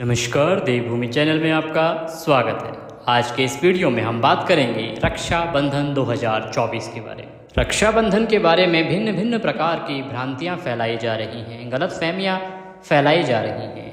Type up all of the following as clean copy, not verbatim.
नमस्कार, देवभूमि चैनल में आपका स्वागत है। आज के इस वीडियो में हम बात करेंगे रक्षाबंधन 2024 के बारे में। रक्षाबंधन के बारे में भिन्न भिन्न प्रकार की भ्रांतियां फैलाई जा रही हैं, गलतफहमियां फैलाई जा रही हैं।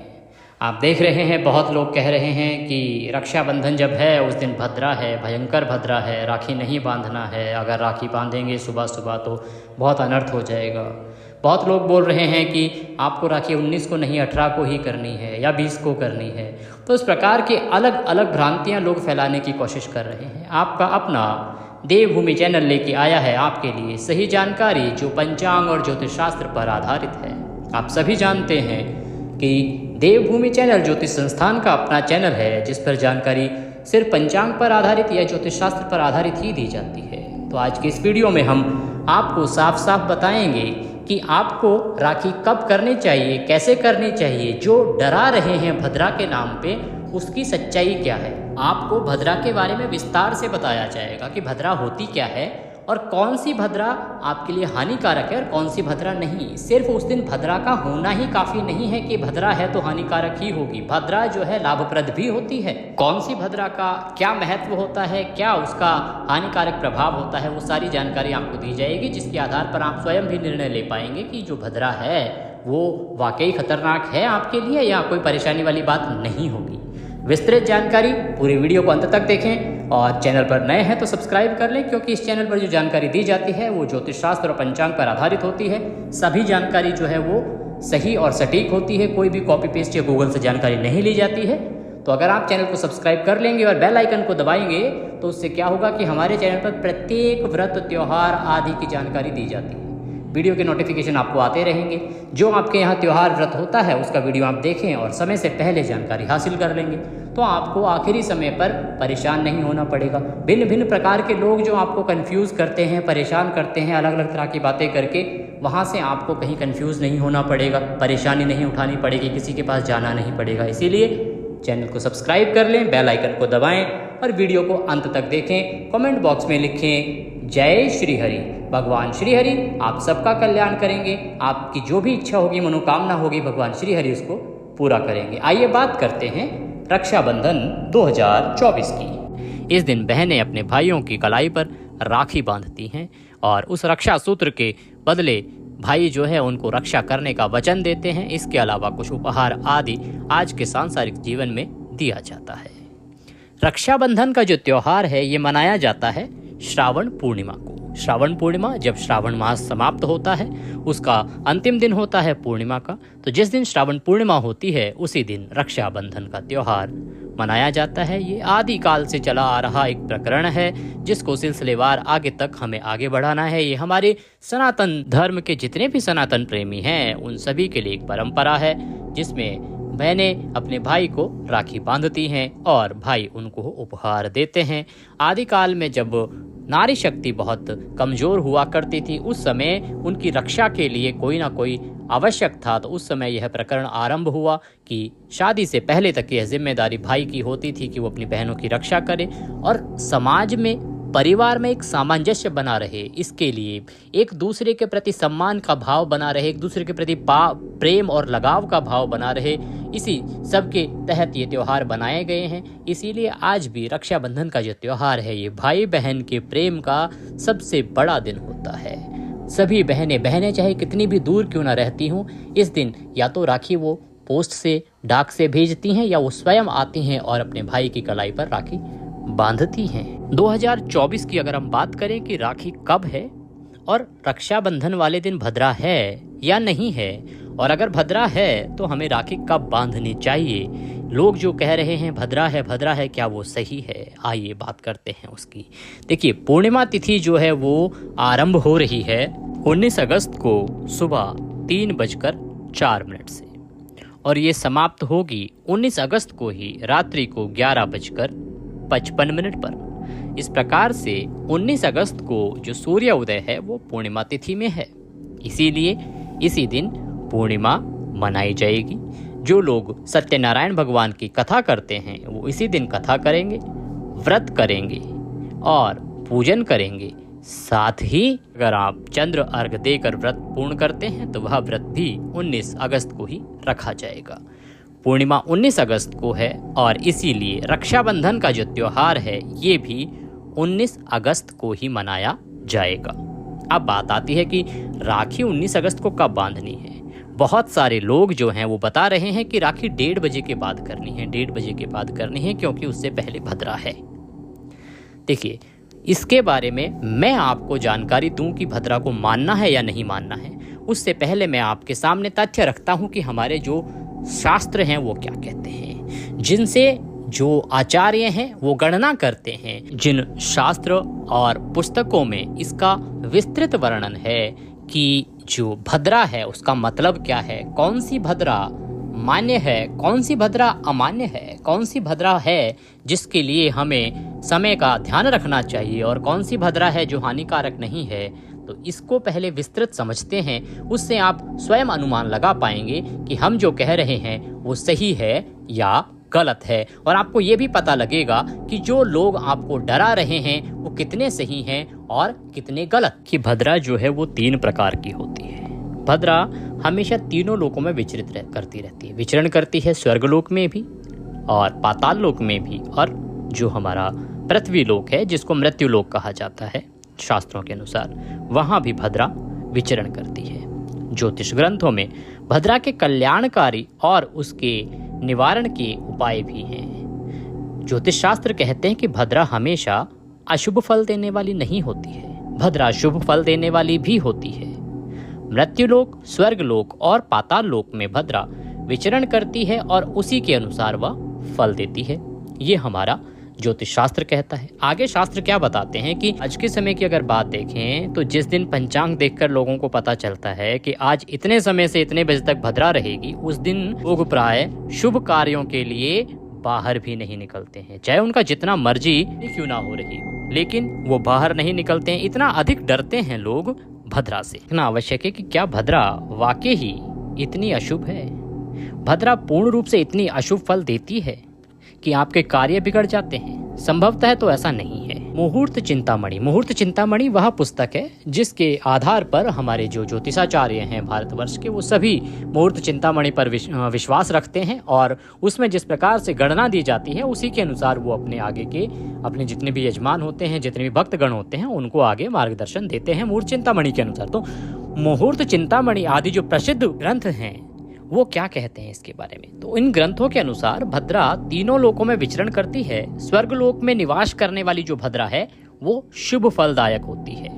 आप देख रहे हैं, बहुत लोग कह रहे हैं कि रक्षाबंधन जब है उस दिन भद्रा है, भयंकर भद्रा है, राखी नहीं बांधना है, अगर राखी बांधेंगे सुबह सुबह तो बहुत अनर्थ हो जाएगा। बहुत लोग बोल रहे हैं कि आपको राखी 19 को नहीं 18 को ही करनी है या 20 को करनी है। तो इस प्रकार की अलग अलग भ्रांतियां लोग फैलाने की कोशिश कर रहे हैं। आपका अपना देवभूमि चैनल लेके आया है आपके लिए सही जानकारी, जो पंचांग और ज्योतिष शास्त्र पर आधारित है। आप सभी जानते हैं कि देवभूमि चैनल ज्योतिष संस्थान का अपना चैनल है, जिस पर जानकारी सिर्फ पंचांग पर आधारित या ज्योतिष शास्त्र पर आधारित ही दी जाती है। तो आज की इस वीडियो में हम आपको साफ साफ बताएंगे कि आपको राखी कब करनी चाहिए, कैसे करनी चाहिए। जो डरा रहे हैं भद्रा के नाम पे, उसकी सच्चाई क्या है। आपको भद्रा के बारे में विस्तार से बताया जाएगा कि भद्रा होती क्या है और कौन सी भद्रा आपके लिए हानिकारक है और कौन सी भद्रा नहीं। सिर्फ उस दिन भद्रा का होना ही काफ़ी नहीं है कि भद्रा है तो हानिकारक ही होगी। भद्रा जो है लाभप्रद भी होती है। कौन सी भद्रा का क्या महत्व होता है, क्या उसका हानिकारक प्रभाव होता है, वो सारी जानकारी आपको दी जाएगी, जिसके आधार पर आप स्वयं भी निर्णय ले पाएंगे कि जो भद्रा है वो वाकई खतरनाक है आपके लिए या कोई परेशानी वाली बात नहीं होगी। विस्तृत जानकारी पूरी वीडियो को अंत तक देखें और चैनल पर नए हैं तो सब्सक्राइब कर लें, क्योंकि इस चैनल पर जो जानकारी दी जाती है वो ज्योतिष शास्त्र और पंचांग पर आधारित होती है। सभी जानकारी जो है वो सही और सटीक होती है, कोई भी कॉपी पेस्ट या गूगल से जानकारी नहीं ली जाती है। तो अगर आप चैनल को सब्सक्राइब कर लेंगे और बेल आइकन को दबाएंगे तो उससे क्या होगा कि हमारे चैनल पर प्रत्येक व्रत, त्योहार आदि की जानकारी दी जाती है। वीडियो के नोटिफिकेशन आपको आते रहेंगे। जो आपके यहाँ त्यौहार व्रत होता है उसका वीडियो आप देखें और समय से पहले जानकारी हासिल कर लेंगे, तो आपको आखिरी समय पर परेशान नहीं होना पड़ेगा। भिन्न भिन्न प्रकार के लोग जो आपको कंफ्यूज करते हैं, परेशान करते हैं अलग अलग तरह की बातें करके, वहाँ से आपको कहीं कंफ्यूज नहीं होना पड़ेगा, परेशानी नहीं उठानी पड़ेगी, किसी के पास जाना नहीं पड़ेगा। इसीलिए चैनल को सब्सक्राइब कर लें, बेल आइकन को दबाएं और वीडियो को अंत तक देखें। कमेंट बॉक्स में लिखें जय श्री हरि। भगवान श्री हरि आप सबका कल्याण करेंगे। आपकी जो भी इच्छा होगी, मनोकामना होगी, भगवान श्री हरि उसको पूरा करेंगे। आइए बात करते हैं रक्षाबंधन 2024 की। इस दिन बहनें अपने भाइयों की कलाई पर राखी बांधती हैं और उस रक्षा सूत्र के बदले भाई जो है उनको रक्षा करने का वचन देते हैं। इसके अलावा कुछ उपहार आदि आज के सांसारिक जीवन में दिया जाता है। रक्षाबंधन का जो त्योहार है ये मनाया जाता है श्रावण पूर्णिमा को। श्रावण पूर्णिमा, जब श्रावण मास समाप्त होता है उसका अंतिम दिन होता है पूर्णिमा का। तो जिस दिन श्रावण पूर्णिमा होती है उसी दिन रक्षाबंधन का त्योहार मनाया जाता है। ये आदि काल से चला आ रहा एक प्रकरण है, जिसको सिलसिलेवार आगे तक हमें आगे बढ़ाना है। ये हमारे सनातन धर्म के जितने भी सनातन प्रेमी हैं उन सभी के लिए एक परंपरा है, जिसमें बहनें अपने भाई को राखी बांधती हैं और भाई उनको उपहार देते हैं। आदिकाल में जब नारी शक्ति बहुत कमजोर हुआ करती थी, उस समय उनकी रक्षा के लिए कोई ना कोई आवश्यक था। तो उस समय यह प्रकरण आरंभ हुआ कि शादी से पहले तक यह जिम्मेदारी भाई की होती थी कि वो अपनी बहनों की रक्षा करे और समाज में, परिवार में एक सामंजस्य बना रहे, इसके लिए एक दूसरे के प्रति सम्मान का भाव बना रहे, एक दूसरे के प्रति प्रेम और लगाव का भाव बना रहे। इसी सब के तहत ये त्योहार बनाए गए हैं। इसीलिए आज भी रक्षाबंधन का जो त्योहार है ये भाई बहन के प्रेम का सबसे बड़ा दिन होता है। सभी बहनें चाहे कितनी भी दूर क्यों ना रहती हों, इस दिन या तो राखी वो पोस्ट से, डाक से भेजती हैं या वो स्वयं आती हैं और अपने भाई की कलाई पर राखी बांधती हैं। 2024 की अगर हम बात करें कि राखी कब है और रक्षाबंधन वाले दिन भद्रा है या नहीं है, और अगर भद्रा है तो हमें राखी कब बांधनी चाहिए। लोग जो कह रहे हैं भद्रा है, क्या वो सही है? आइए बात करते हैं उसकी। देखिए, पूर्णिमा तिथि जो है वो आरंभ हो रही है 19 अगस्त को सुबह 3:04 से और ये समाप्त होगी 19 अगस्त को ही रात्रि को 11:55 पर। इस प्रकार से 19 अगस्त को जो सूर्य उदय है वो पूर्णिमा तिथि में है, इसीलिए इसी दिन पूर्णिमा मनाई जाएगी। जो लोग सत्यनारायण भगवान की कथा करते हैं वो इसी दिन कथा करेंगे, व्रत करेंगे और पूजन करेंगे। साथ ही अगर आप चंद्र अर्घ देकर व्रत पूर्ण करते हैं तो वह व्रत भी 19 अगस्त को ही रखा जाएगा। पूर्णिमा 19 अगस्त को है और इसीलिए रक्षाबंधन का जो त्यौहार है ये भी 19 अगस्त को ही मनाया जाएगा। अब बात आती है कि राखी 19 अगस्त को कब बांधनी है। बहुत सारे लोग जो हैं वो बता रहे हैं कि राखी 1:30 बजे के बाद करनी है, 1:30 बजे के बाद करनी है, क्योंकि उससे पहले भद्रा है। देखिए, इसके बारे में मैं आपको जानकारी दूं कि भद्रा को मानना है या नहीं मानना है, उससे पहले मैं आपके सामने तथ्य रखता हूं कि हमारे जो शास्त्र हैं वो क्या कहते हैं, जिनसे जो आचार्य हैं वो गणना करते हैं। जिन शास्त्र और पुस्तकों में इसका विस्तृत वर्णन है कि जो भद्रा है उसका मतलब क्या है, कौन सी भद्रा मान्य है, कौन सी भद्रा अमान्य है, कौन सी भद्रा है जिसके लिए हमें समय का ध्यान रखना चाहिए और कौन सी भद्रा है जो हानिकारक नहीं है, तो इसको पहले विस्तृत समझते हैं। उससे आप स्वयं अनुमान लगा पाएंगे कि हम जो कह रहे हैं वो सही है या गलत है, और आपको ये भी पता लगेगा कि जो लोग आपको डरा रहे हैं वो कितने सही हैं और कितने गलत। कि भद्रा जो है वो 3 प्रकार की होती है। भद्रा हमेशा तीनों लोकों में करती रहती है, विचरण करती है, स्वर्गलोक में भी और पाताल लोक में भी, और जो हमारा पृथ्वी लोक है जिसको मृत्यु लोक कहा जाता है शास्त्रों के अनुसार, वहाँ भी भद्रा विचरण करती है। ज्योतिष ग्रंथों में भद्रा के कल्याणकारी और उसके निवारण के उपाय भी हैं। ज्योतिष शास्त्र कहते हैं कि भद्रा हमेशा अशुभ फल देने वाली नहीं होती है, भद्रा शुभ फल देने वाली भी होती है। मृत्युलोक, स्वर्गलोक और पाताल लोक में भद्रा विचरण करती है और उसी के अनुसार वह फल देती है। ये हमारा ज्योतिष शास्त्र कहता है। आगे शास्त्र क्या बताते हैं कि आज के समय की अगर बात देखें तो जिस दिन पंचांग देखकर लोगों को पता चलता है कि आज इतने समय से इतने बजे तक भद्रा रहेगी, उस दिन लोग प्राय शुभ कार्यों के लिए बाहर भी नहीं निकलते हैं, चाहे उनका जितना मर्जी क्यों ना हो रही हो, लेकिन वो बाहर नहीं निकलते हैं। इतना अधिक डरते हैं लोग भद्रा से। इतना आवश्यक है कि क्या भद्रा वाकई ही इतनी अशुभ है? भद्रा पूर्ण रूप से इतनी अशुभ फल देती है कि आपके कार्य बिगड़ जाते हैं? संभवतः तो ऐसा नहीं है। मुहूर्त चिंतामणि, मुहूर्त चिंतामणि वह पुस्तक है जिसके आधार पर हमारे जो ज्योतिषाचार्य हैं भारतवर्ष के, वो सभी मुहूर्त चिंतामणि पर विश्वास रखते हैं और उसमें जिस प्रकार से गणना दी जाती है उसी के अनुसार वो अपने आगे के अपने जितने भी यजमान होते हैं, जितने भी भक्तगण होते हैं, उनको आगे मार्गदर्शन देते हैं मुहूर्त चिंतामणि के अनुसार। तो मुहूर्त चिंतामणि आदि जो प्रसिद्ध ग्रंथ हैं वो क्या कहते हैं इसके बारे में? तो इन ग्रंथों के अनुसार भद्रा तीनों लोकों में विचरण करती है। स्वर्गलोक में निवास करने वाली जो भद्रा है वो शुभ फलदायक होती है।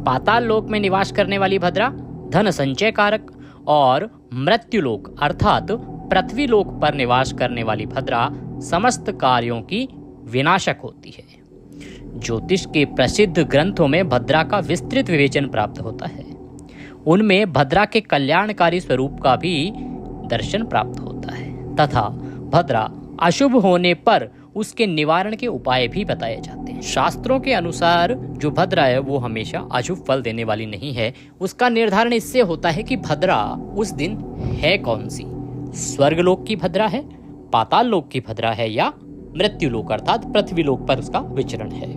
पाताल लोक में निवास करने वाली भद्रा धन संचय कारक, और मृत्युलोक अर्थात पृथ्वी लोक पर निवास करने वाली भद्रा समस्त कार्यों की विनाशक होती है। ज्योतिष के प्रसिद्ध ग्रंथों में भद्रा का विस्तृत विवेचन प्राप्त होता है। उनमें भद्रा के कल्याणकारी स्वरूप का भी दर्शन प्राप्त होता है तथा भद्रा अशुभ होने पर उसके निवारण के उपाय भी बताए जाते हैं। शास्त्रों के अनुसार जो भद्रा है वो हमेशा अशुभ फल देने वाली नहीं है। उसका निर्धारण इससे होता है कि भद्रा उस दिन है कौन सी, स्वर्गलोक की भद्रा है, पाताल लोक की भद्रा है या मृत्युलोक अर्थात पृथ्वी लोक पर उसका विचरण है।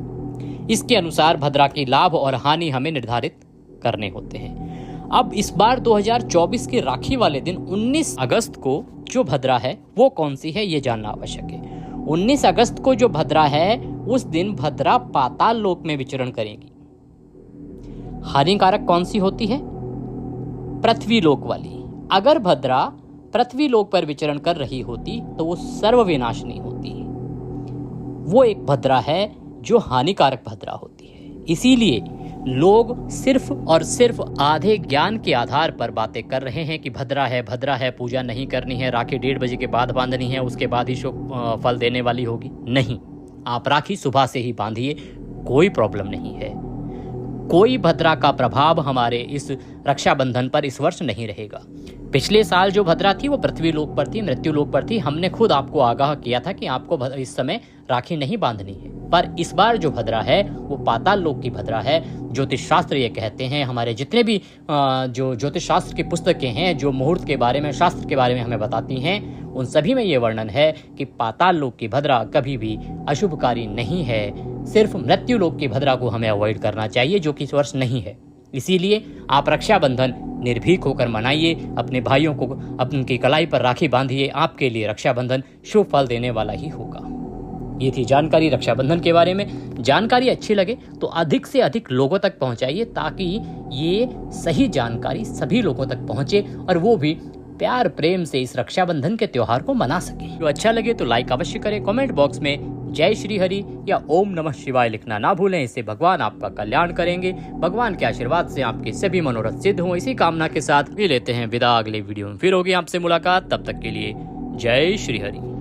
इसके अनुसार भद्रा की लाभ और हानि हमें निर्धारित करने होते हैं। अब इस बार 2024 के राखी वाले दिन 19 अगस्त को जो भद्रा है वो कौन सी है ये जानना आवश्यक है। 19 अगस्त को जो भद्रा है उस दिन भद्रा पाताल लोक में विचरण करेगी। हानिकारक कौन सी होती है? पृथ्वी लोक वाली। अगर भद्रा पृथ्वी लोक पर विचरण कर रही होती तो वो सर्वविनाशनी होती। वो एक भद्रा है जो हानिकारक भद्रा होती है। इसीलिए लोग सिर्फ और सिर्फ आधे ज्ञान के आधार पर बातें कर रहे हैं कि भद्रा है, पूजा नहीं करनी है, राखी 1:30 बजे के बाद बांधनी है, उसके बाद ही शुभ फल देने वाली होगी। नहीं, आप राखी सुबह से ही बांधिए, कोई प्रॉब्लम नहीं है। कोई भद्रा का प्रभाव हमारे इस रक्षाबंधन पर इस वर्ष नहीं रहेगा। पिछले साल जो भद्रा थी वो पृथ्वी लोक पर थी, मृत्यु लोक पर थी। हमने खुद आपको आगाह किया था कि आपको इस समय राखी नहीं बांधनी है, पर इस बार जो भद्रा है वो पाताल लोक की भद्रा है। ज्योतिष शास्त्र ये कहते हैं, हमारे जितने भी जो ज्योतिष शास्त्र की पुस्तकें हैं जो मुहूर्त के बारे में, शास्त्र के बारे में हमें बताती हैं, उन सभी में ये वर्णन है कि पाताल लोक की भद्रा कभी भी अशुभकारी नहीं है। सिर्फ मृत्यु लोक की भद्रा को हमें अवॉइड करना चाहिए जो कि इस वर्ष नहीं है। इसीलिए आप रक्षाबंधन निर्भीक होकर मनाइए, अपने भाइयों को अपनी कलाई पर राखी बांधिए। आपके लिए रक्षाबंधन शुभ फल देने वाला ही होगा। ये थी जानकारी रक्षाबंधन के बारे में। जानकारी अच्छी लगे तो अधिक से अधिक लोगों तक पहुंचाइए, ताकि ये सही जानकारी सभी लोगों तक पहुंचे और वो भी प्यार प्रेम से इस रक्षाबंधन के त्योहार को मना सके। तो अच्छा लगे तो लाइक अवश्य करें। कमेंट बॉक्स में जय श्री हरि या ओम नमः शिवाय लिखना ना भूलें। इससे भगवान आपका कल्याण करेंगे। भगवान के आशीर्वाद से आपके सभी मनोरथ सिद्ध हों। इसी कामना के साथ भी लेते हैं विदा। अगले वीडियो में फिर होगी आपसे मुलाकात। तब तक के लिए जय श्री हरि।